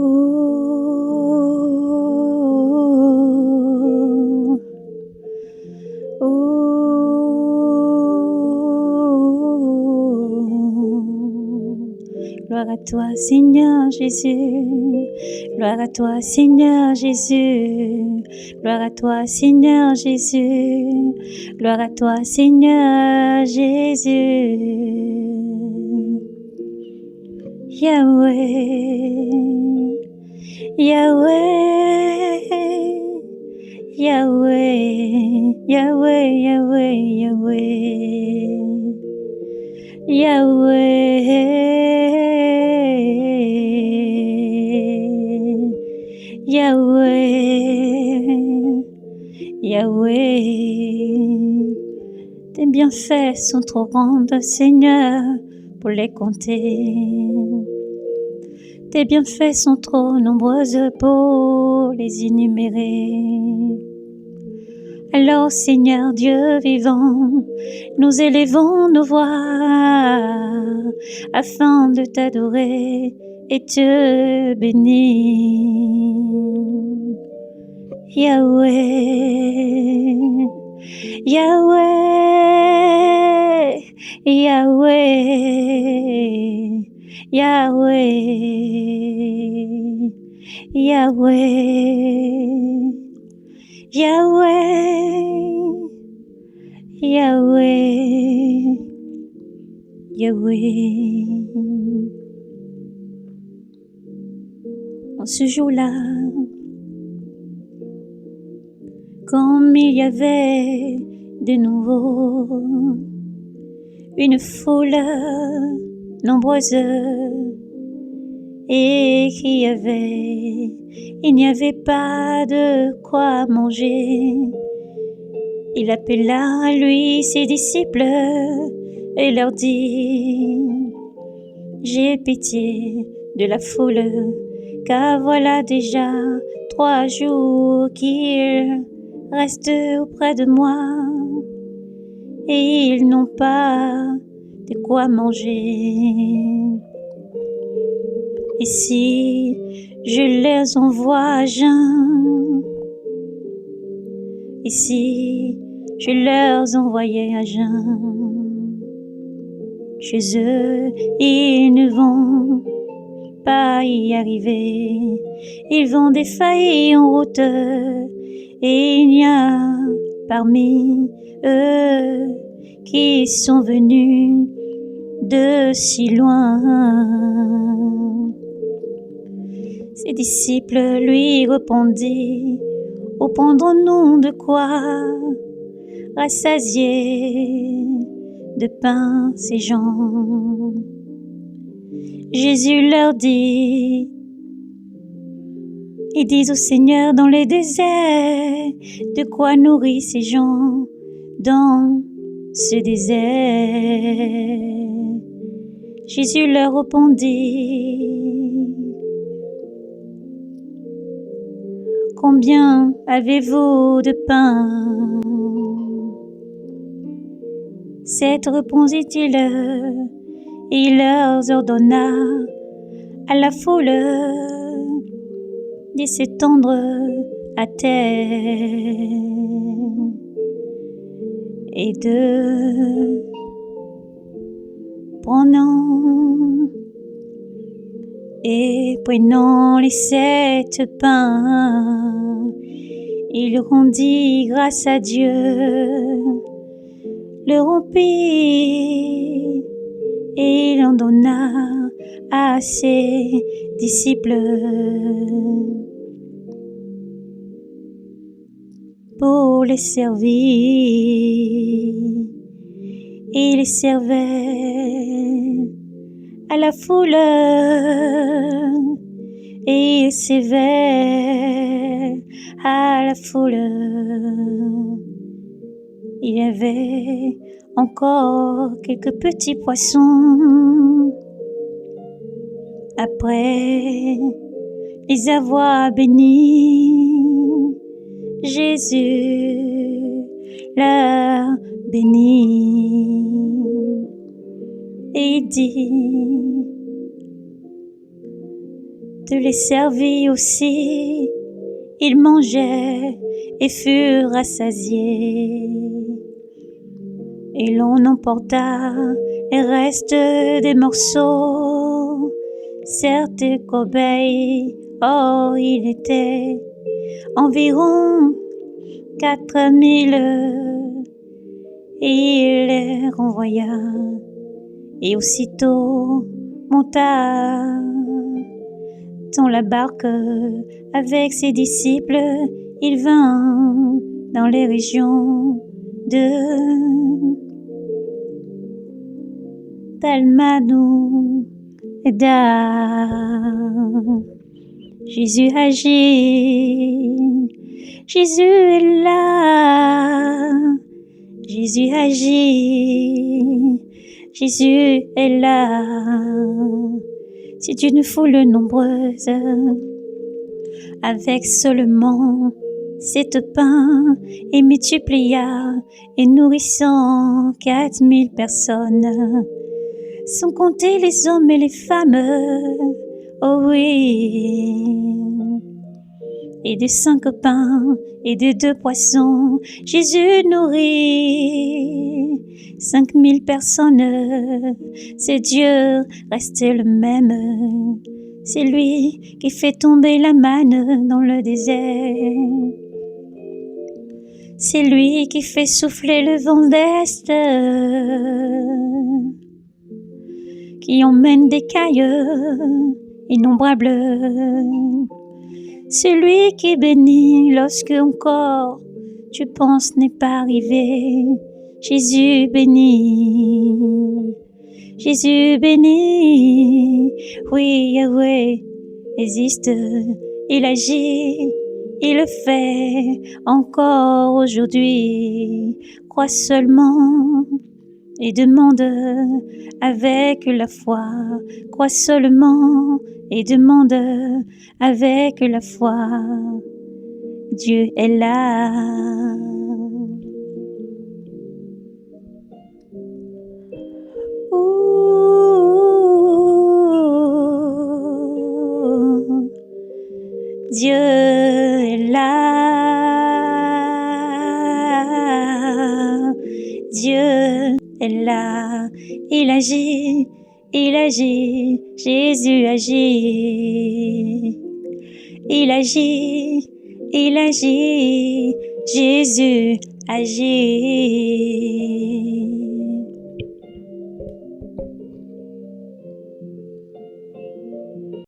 Oh, oh, gloire à toi, Seigneur Jésus. Gloire à toi, Seigneur Jésus. Gloire à toi, Seigneur Jésus. Gloire à toi, Seigneur Jésus. Yahweh, Yahweh, Yahweh, Yahweh, Yahweh, Yahweh, Yahweh, Yahweh, Yahweh. Tes bienfaits sont trop grands, Seigneur, pour les compter. Tes bienfaits sont trop nombreux pour les énumérer. Alors, Seigneur Dieu vivant, nous élevons nos voix afin de t'adorer et te bénir. Yahweh, Yahweh, Yahweh, Yahweh, Yahweh, Yahweh, Yahweh, Yahweh. En ce jour-là, comme il y avait de nouveau une foule nombreuse et il n'y avait pas de quoi manger. Il appela à lui ses disciples et leur dit: j'ai pitié de la foule, car voilà déjà 3 jours qu'ils restent auprès de moi et ils n'ont pas de quoi manger. Et si je les envoie à jeun, et si je leur envoyais à jeun, chez eux ils ne vont pas y arriver, ils vont défaillir en route, et il y a parmi eux qui sont venus de si loin. Ses disciples lui répondirent: où prendrons-nous de quoi rassasier de pain ces gens? Jésus leur dit: ils disent au Seigneur dans les déserts, de quoi nourrir ces gens dans ce désert? Jésus leur répondit: combien avez-vous de pain? Cette répondit-il, et il leur ordonna à la foule de s'étendre à terre et de prenant les 7 pains, il rendit grâce à Dieu, le rompit et il en donna à ses disciples pour les servir. Et il servait à la foule et il servait à la foule. Il y avait encore quelques petits poissons. Après les avoir bénis, Jésus leur bénit et dit: de les servir aussi. Ils mangeaient et furent rassasiés. Et l'on emporta les restes des morceaux. Certes corbeilles, oh, il était environ 4000, et il les renvoya, et aussitôt monta dans la barque avec ses disciples. Il vint dans les régions de Dalmanouda. Jésus agit, Jésus est là, Jésus agit, Jésus est là. C'est une foule nombreuse, avec seulement 7 pains, et multiplia et nourrissant 4000 personnes, sans compter les hommes et les femmes. Oh oui. Et de 5 pains et de 2 poissons, Jésus nourrit 5000 personnes. C'est Dieu, reste le même. C'est lui qui fait tomber la manne dans le désert. C'est lui qui fait souffler le vent d'Est, qui emmène des cailles innombrables. Celui qui bénit lorsque encore tu penses n'est pas arrivé. Jésus bénit, Jésus bénit. Oui, Yahweh existe, il agit, il le fait encore aujourd'hui. Crois seulement et demande avec la foi. Crois seulement et demande avec la foi. Dieu est là. Dieu est là. Dieu est là. Il agit, Jésus agit. Il agit, Jésus agit.